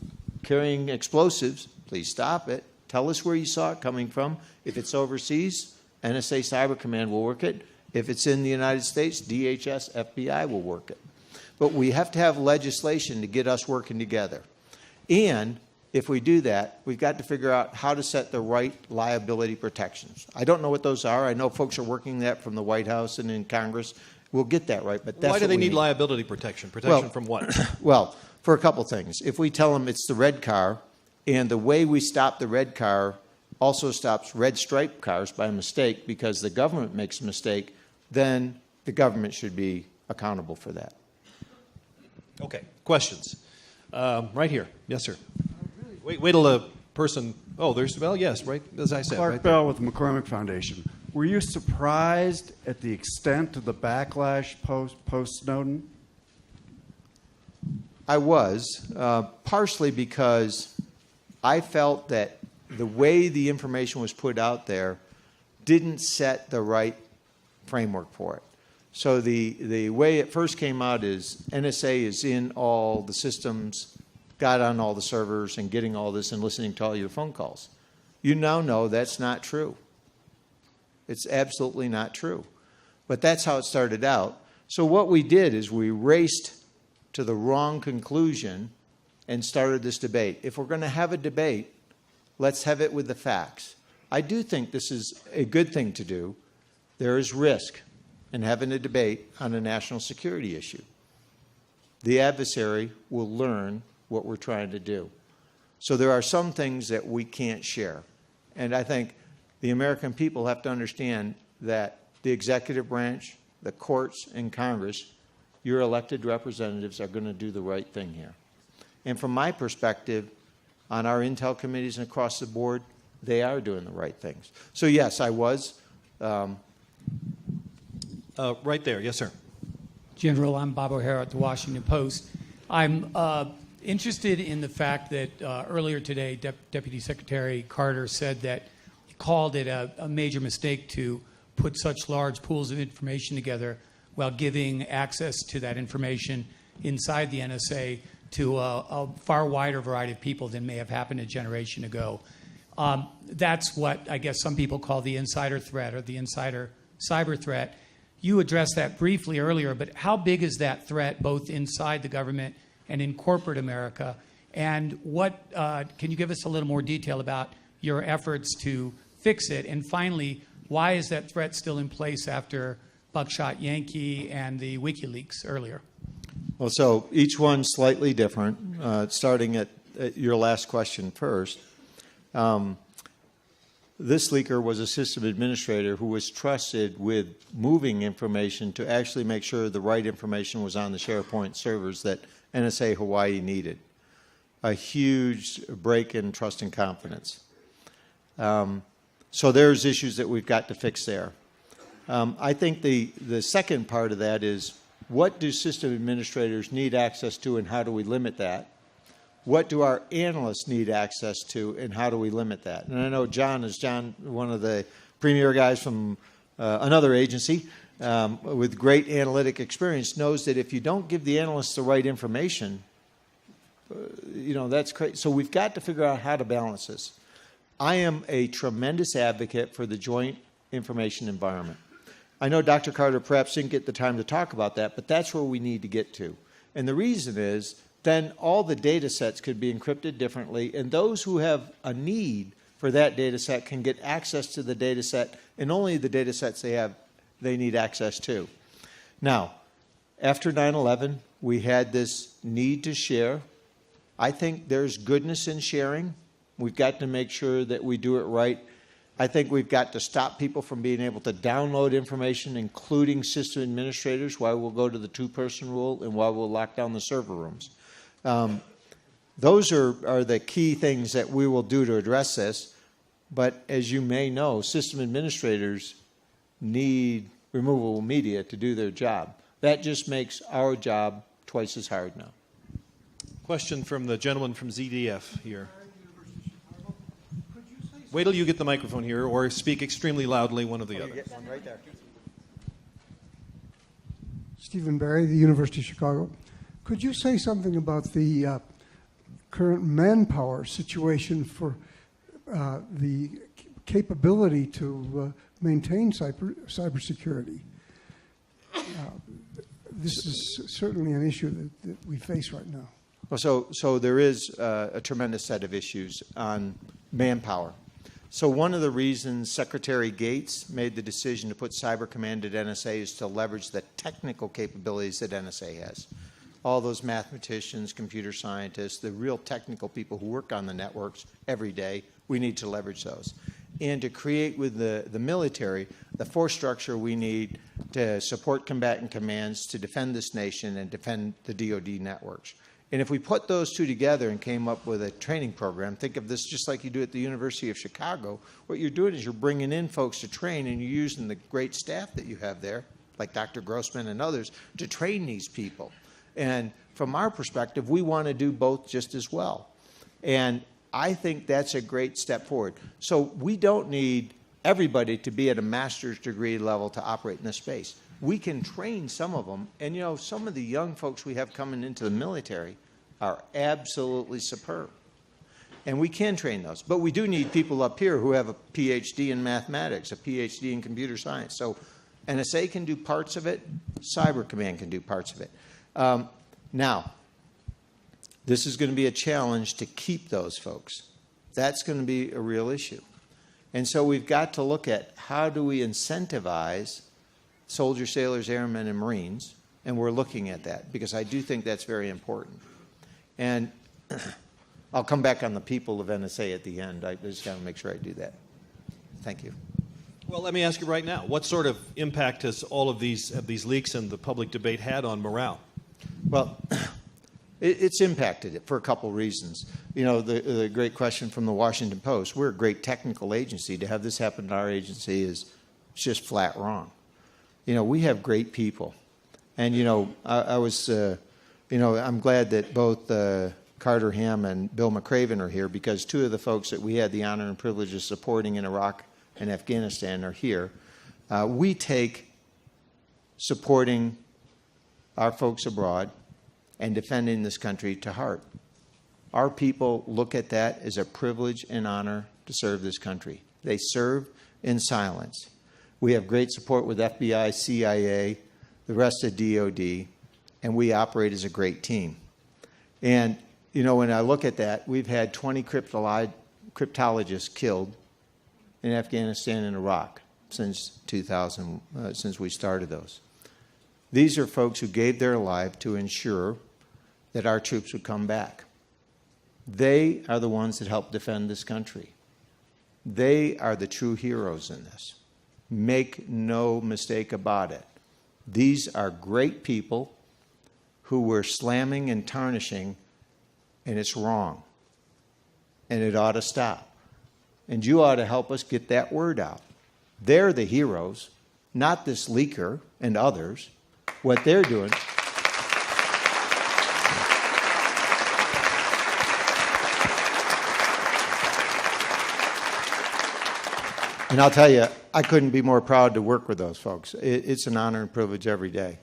carrying explosives, please stop it. Tell us where you saw it coming from. If it's overseas, NSA Cyber Command will work it. If it's in the United States, DHS, FBI will work it. But we have to have legislation to get us working together. And if we do that, we've got to figure out how to set the right liability protections. I don't know what those are. I know folks are working that from the White House and in Congress. We'll get that right, but that's Why do they what we need liability protection? Protection from what? Well, for a couple things. If we tell them it's the red car, and the way we stop the red car also stops red striped cars by mistake because the government makes a mistake, then the government should be accountable for that. Okay, questions? Right here. Yes, sir. Wait till the person... Oh, yes, right, as I said. Clark right Bell with the McCormick Foundation. Were you surprised at the extent of the backlash post-Snowden? I was, partially because I felt that the way the information was put out there didn't set the right framework for it. So the way it first came out is NSA is in all the systems, got on all the servers, and getting all this and listening to all your phone calls. You now know that's not true. It's absolutely not true. But that's how it started out. So what we did is we raced to the wrong conclusion and started this debate. If we're going to have a debate, let's have it with the facts. I do think this is a good thing to do. There is risk in having a debate on a national security issue. The adversary will learn what we're trying to do. So there are some things that we can't share. And I think the American people have to understand that the executive branch, the courts, and Congress, your elected representatives are going to do the right thing here. And from my perspective, on our intel committees and across the board, they are doing the right things. So yes, I was. Right there. Yes, sir. General, I'm Bob O'Hara at the Washington Post. I'm interested in the fact that earlier today, Deputy Secretary Carter said that called it a major mistake to put such large pools of information together while giving access to that information inside the NSA to a far wider variety of people than may have happened a generation ago. That's what I guess some people call the insider threat or the insider cyber threat. You addressed that briefly earlier, but how big is that threat both inside the government and in corporate America? And what can you give us a little more detail about your efforts to fix it? And finally, why is that threat still in place after Buckshot Yankee and the WikiLeaks earlier? Well, so each one's slightly different. Starting at your last question first. This leaker was a system administrator who was trusted with moving information to actually make sure the right information was on the SharePoint servers that NSA Hawaii needed. A huge break in trust and confidence. So there's issues that we've got to fix there. I think the second part of that is, what do system administrators need access to and how do we limit that? What do our analysts need access to and how do we limit that? And I know John, one of the premier guys from another agency with great analytic experience, knows that if you don't give the analysts the right information, that's crazy. So we've got to figure out how to balance this. I am a tremendous advocate for the joint information environment. I know Dr. Carter perhaps didn't get the time to talk about that, but that's where we need to get to. And the reason is, then all the data sets could be encrypted differently, and those who have a need for that data set can get access to the data set, and only the data sets they need access to. Now, after 9/11, we had this need to share. I think there's goodness in sharing. We've got to make sure that we do it right. I think we've got to stop people from being able to download information, including system administrators, why we'll go to the two-person rule and why we'll lock down the server rooms. Those are the key things that we will do to address this. But as you may know, system administrators need removable media to do their job. That just makes our job twice as hard now. Question from the gentleman from ZDF here. Wait till you get the microphone here, or speak extremely loudly, one or the other. Get one right there. Stephen Barry, the University of Chicago. Could you say something about the current manpower situation for the capability to maintain cybersecurity? This is certainly an issue that we face right now. Well, so there is a tremendous set of issues on manpower. So one of the reasons Secretary Gates made the decision to put Cyber Command at NSA is to leverage the technical capabilities that NSA has. All those mathematicians, computer scientists, the real technical people who work on the networks every day, we need to leverage those. And to create with the military the force structure we need to support combatant commands to defend this nation and defend the DoD networks. And if we put those two together and came up with a training program, think of this just like you do at the University of Chicago. What you're doing is you're bringing in folks to train, and you're using the great staff that you have there, like Dr. Grossman and others, to train these people. And from our perspective, we want to do both just as well. And I think that's a great step forward. So we don't need everybody to be at a master's degree level to operate in this space. We can train some of them, and some of the young folks we have coming into the military are absolutely superb. And we can train those. But we do need people up here who have a PhD in mathematics, a PhD in computer science. So NSA can do parts of it, Cyber Command can do parts of it. Now, this is going to be a challenge to keep those folks. That's going to be a real issue. And so we've got to look at how do we incentivize soldiers, sailors, airmen, and Marines, and we're looking at that because I do think that's very important. And I'll come back on the people of NSA at the end. I just got to make sure I do that. Thank you. Well, let me ask you right now, what sort of impact has all of these leaks and the public debate had on morale? Well, it's impacted it for a couple reasons. The great question from the Washington Post, we're a great technical agency. To have this happen in our agency is just flat wrong. We have great people. And, I'm glad that both Carter Ham and Bill McCraven are here because two of the folks that we had the honor and privilege of supporting in Iraq in Afghanistan are here. We take supporting our folks abroad and defending this country to heart. Our people look at that as a privilege and honor to serve this country. They serve in silence. We have great support with FBI, CIA, the rest of DOD, and we operate as a great team. And, you know, when I look at that, we've had 20 cryptologists killed in Afghanistan and Iraq since 2000, since we started those. These are folks who gave their life to ensure that our troops would come back. They are the ones that helped defend this country. They are the true heroes in this. Make no mistake about it. These are great people who we're slamming and tarnishing, and it's wrong. And it ought to stop. And you ought to help us get that word out. They're the heroes, not this leaker and others. What they're doing. And I'll tell you, I couldn't be more proud to work with those folks. It's an honor and privilege every day.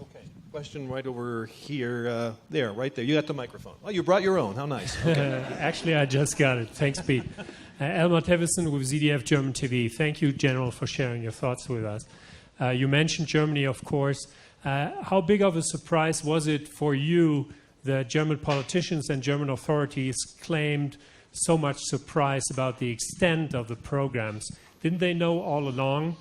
Okay. Question right over here. There, right there. You got the microphone. Oh, you brought your own. How nice. Okay. Actually, I just got it. Thanks, Pete. Elmar Tevison with ZDF German TV. Thank you, General, for sharing your thoughts with us. You mentioned Germany, of course. How big of a surprise was it for you that German politicians and German authorities claimed so much surprise about the extent of the programs? Didn't they know all along?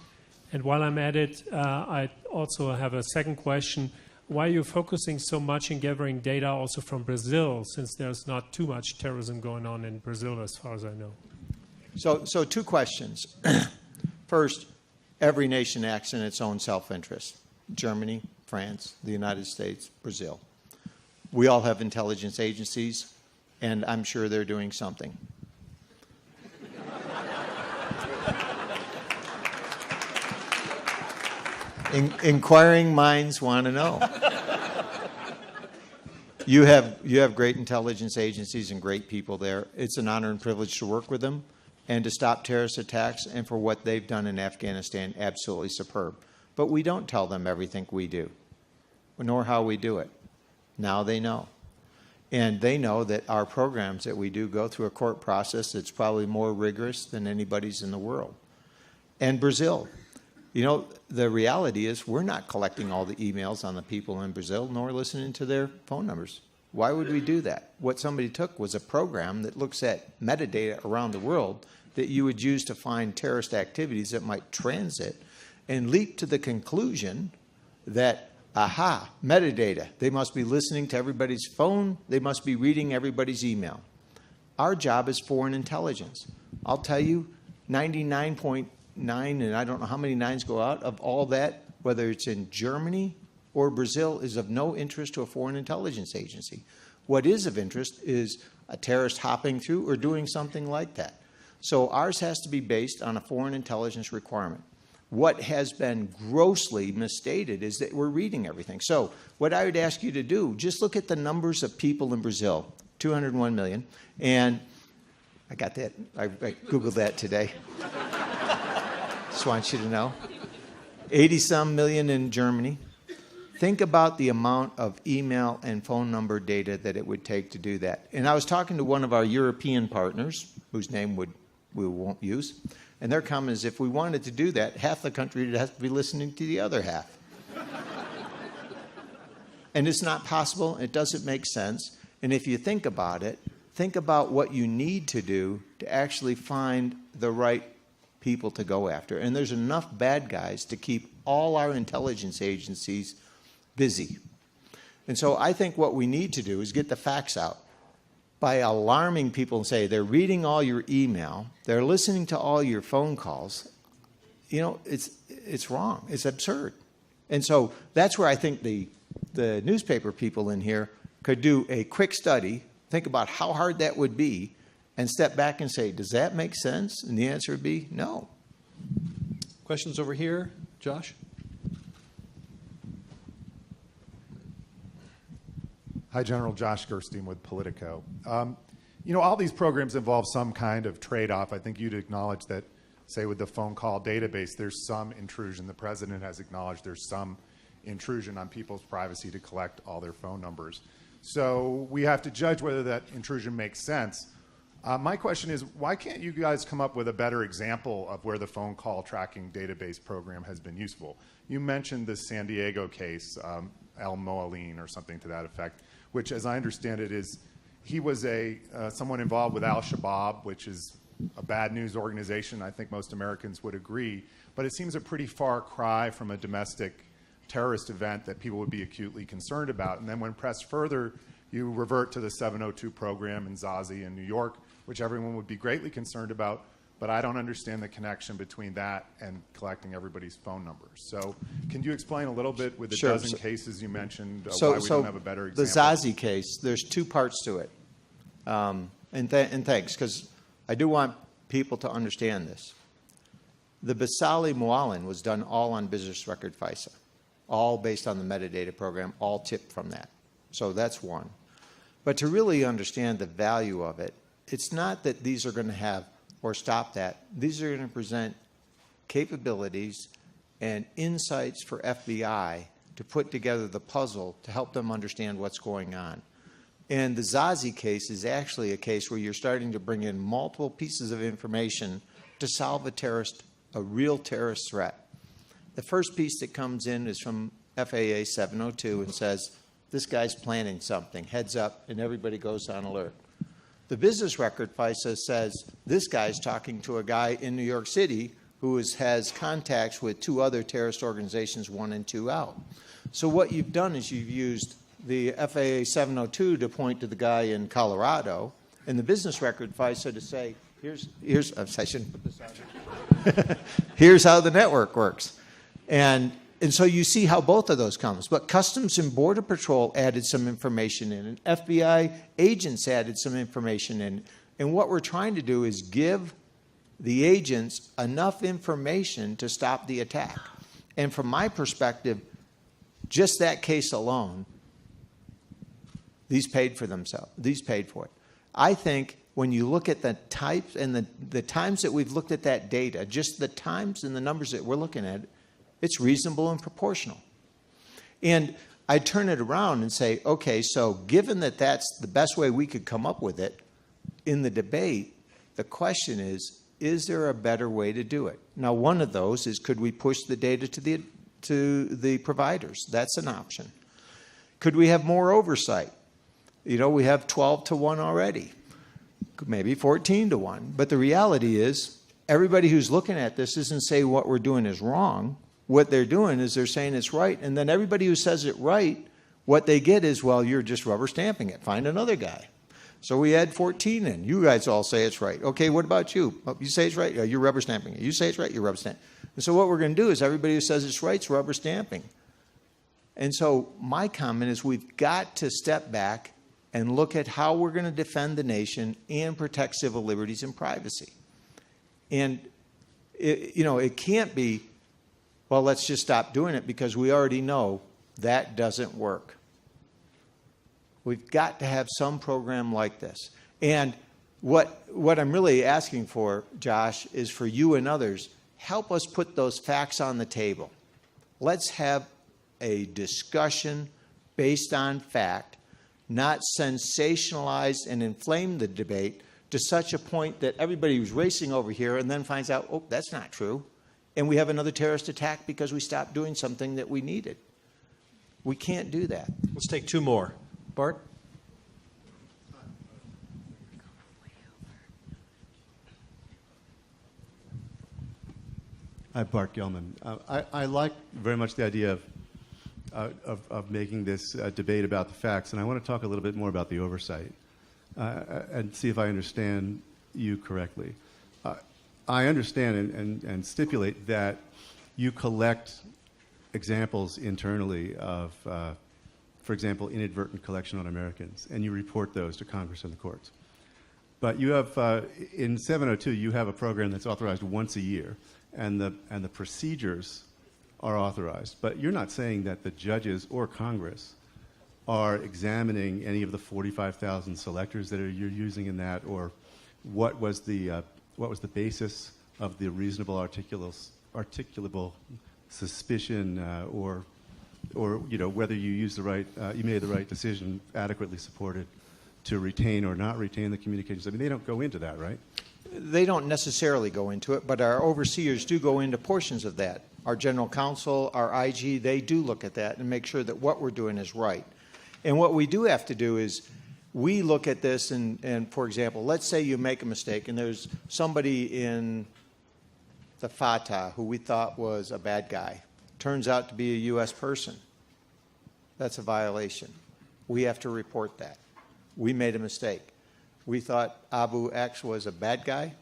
And while I'm at it, I also have a second question. Why are you focusing so much in gathering data also from Brazil, since there's not too much terrorism going on in Brazil as far as I know? So two questions. First, every nation acts in its own self-interest. Germany, France, the United States, Brazil. We all have intelligence agencies, and I'm sure they're doing something. Inquiring minds want to know. You have great intelligence agencies and great people there. It's an honor and privilege to work with them and to stop terrorist attacks, and for what they've done in Afghanistan, absolutely superb. But we don't tell them everything we do, nor how we do it. Now they know. And they know that our programs that we do go through a court process that's probably more rigorous than anybody's in the world. And Brazil. You know, the reality is we're not collecting all the emails on the people in Brazil, nor listening to their phone numbers. Why would we do that? What somebody took was a program that looks at metadata around the world that you would use to find terrorist activities that might transit, and leap to the conclusion that, aha, metadata. They must be listening to everybody's phone. They must be reading everybody's email. Our job is foreign intelligence. I'll tell you, 99.9, and I don't know how many nines go out, of all that, whether it's in Germany or Brazil, is of no interest to a foreign intelligence agency. What is of interest is a terrorist hopping through or doing something like that. So ours has to be based on a foreign intelligence requirement. What has been grossly misstated is that we're reading everything. So what I would ask you to do, just look at the numbers of people in Brazil, 201 million. And I got that. I Googled that today. Just want you to know. 80-some million in Germany. Think about the amount of email and phone number data that it would take to do that. And I was talking to one of our European partners, whose name we won't use, and their comment is, if we wanted to do that, half the country would have to be listening to the other half. And it's not possible. It doesn't make sense. And if you think about it, think about what you need to do to actually find the right people to go after. And there's enough bad guys to keep all our intelligence agencies busy. And so I think what we need to do is get the facts out by alarming people and say, they're reading all your email, they're listening to all your phone calls. You know, it's wrong. It's absurd. And so that's where I think the newspaper people in here could do a quick study, think about how hard that would be, and step back and say, does that make sense? And the answer would be no. Questions over here? Josh? Hi, General Josh Gerstein with Politico. You know, all these programs involve some kind of trade-off. I think you'd acknowledge that say with the phone call database, there's some intrusion. The president has acknowledged there's some intrusion on people's privacy to collect all their phone numbers. So we have to judge whether that intrusion makes sense. My question is, why can't you guys come up with a better example of where the phone call tracking database program has been useful? You mentioned the San Diego case, El Moaline or something to that effect, which, as I understand it, is he was someone involved with Al-Shabaab, which is a bad news organization. I think most Americans would agree. But it seems a pretty far cry from a domestic terrorist event that people would be acutely concerned about. And then when pressed further, you revert to the 702 program in Zazi in New York, which everyone would be greatly concerned about, but I don't understand the connection between that and collecting everybody's phone numbers. So can you explain a little bit with the dozen cases you mentioned why we don't have a better example? The Zazi case, there's two parts to it. And thanks, because I do want people to understand this. The Basali Moalin was done all on business record FISA, all based on the metadata program, all tipped from that. So that's one. But to really understand the value of it, it's not that these are going to have or stop that. These are going to present capabilities and insights for FBI to put together the puzzle to help them understand what's going on. And the Zazi case is actually a case where you're starting to bring in multiple pieces of information to solve a real terrorist threat. The first piece that comes in is from FAA 702 and says, this guy's planning something, heads up, and everybody goes on alert. The business record FISA says this guy's talking to a guy in New York City who has contacts with two other terrorist organizations, 1 and 2 out. So what you've done is you've used the FAA 702 to point to the guy in Colorado, and the business record FISA to say, here's I shouldn't put this out. Here's how the network works. And so you see how both of those comes. But Customs and Border Patrol added some information in, and FBI agents added some information in. And what we're trying to do is give the agents enough information to stop the attack. And from my perspective, just that case alone, these paid for themselves. These paid for it. I think when you look at the types and the times that we've looked at that data, just the times and the numbers that we're looking at, it's reasonable and proportional. And I turn it around and say, okay, so given that that's the best way we could come up with it, in the debate, the question is there a better way to do it? Now, one of those is, could we push the data to the providers? That's an option. Could we have more oversight? You know, we have 12 to 1 already, maybe 14 to 1. But the reality is, everybody who's looking at this isn't saying what we're doing is wrong. What they're doing is they're saying it's right. And then everybody who says it right, what they get is, well, you're just rubber stamping it. Find another guy. So we add 14 in. You guys all say it's right. Okay, what about you? Oh, you say it's right? You're rubber stamping it. You say it's right? You're rubber stamping. And so what we're going to do is everybody who says it's right is rubber stamping. And so my comment is we've got to step back and look at how we're going to defend the nation and protect civil liberties and privacy. And, it can't be, well, let's just stop doing it because we already know that doesn't work. We've got to have some program like this. And what I'm really asking for, Josh, is for you and others, help us put those facts on the table. Let's have a discussion based on fact, not sensationalize and inflame the debate to such a point that everybody was racing over here and then finds out, oh, that's not true. And we have another terrorist attack because we stopped doing something that we needed. We can't do that. Let's take two more. Bart? Hi, Bart Gilman. I like very much the idea of making this debate about the facts, and I want to talk a little bit more about the oversight and see if I understand you correctly. I understand and stipulate that you collect examples internally of, for example, inadvertent collection on Americans, and you report those to Congress and the courts. But you have, in 702, you have a program that's authorized once a year, and the procedures are authorized. But you're not saying that the judges or Congress are examining any of the 45,000 selectors that you're using in that, or what was the basis of the reasonable articulable suspicion or whether you made the right decision, adequately supported to retain or not retain the communications. I mean, they don't go into that, right? They don't necessarily go into it, but our overseers do go into portions of that. Our general counsel, our IG, they do look at that and make sure that what we're doing is right. And what we do have to do is we look at this and for example, let's say you make a mistake and there's somebody in the Fatah who we thought was a bad guy. Turns out to be a U.S. person. That's a violation. We have to report that. We made a mistake. We thought Abu X was a bad guy.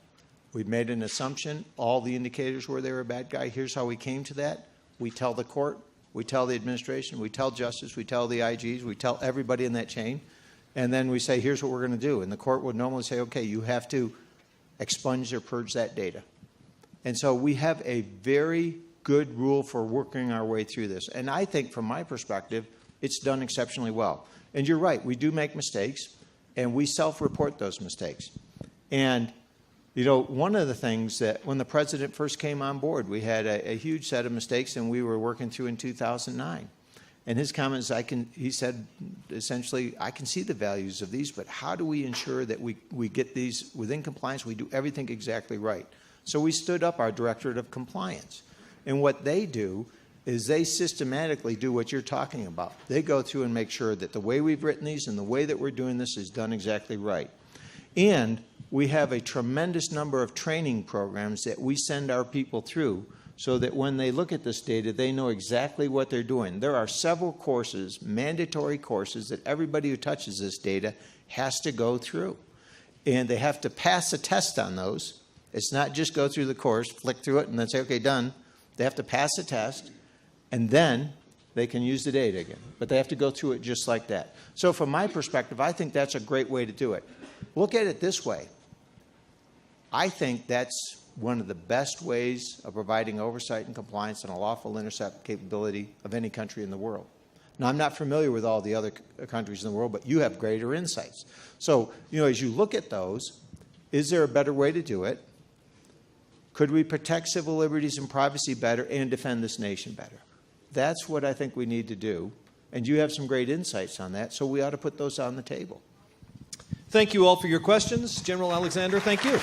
We made an assumption. All the indicators were they were a bad guy. Here's how we came to that. We tell the court. We tell the administration. We tell justice. We tell the IGs. We tell everybody in that chain. And then we say, here's what we're going to do. And the court would normally say, okay, you have to expunge or purge that data. And so we have a very good rule for working our way through this. And I think from my perspective, it's done exceptionally well. And you're right, we do make mistakes, and we self-report those mistakes. And, one of the things that when the president first came on board, we had a huge set of mistakes, and we were working through in 2009. And his comments, he said, essentially, I can see the values of these, but how do we ensure that we get these within compliance, we do everything exactly right? So we stood up our Directorate of Compliance. And what they do is they systematically do what you're talking about. They go through and make sure that the way we've written these and the way that we're doing this is done exactly right. And we have a tremendous number of training programs that we send our people through so that when they look at this data, they know exactly what they're doing. There are several courses, mandatory courses, that everybody who touches this data has to go through. And they have to pass a test on those. It's not just go through the course, flick through it, and then say, okay, done. They have to pass a test, and then they can use the data again. But they have to go through it just like that. So from my perspective, I think that's a great way to do it. Look at it this way. I think that's one of the best ways of providing oversight and compliance and a lawful intercept capability of any country in the world. Now, I'm not familiar with all the other countries in the world, but you have greater insights. So, as you look at those, is there a better way to do it? Could we protect civil liberties and privacy better and defend this nation better? That's what I think we need to do. And you have some great insights on that, so we ought to put those on the table. Thank you all for your questions. General Alexander, thank you.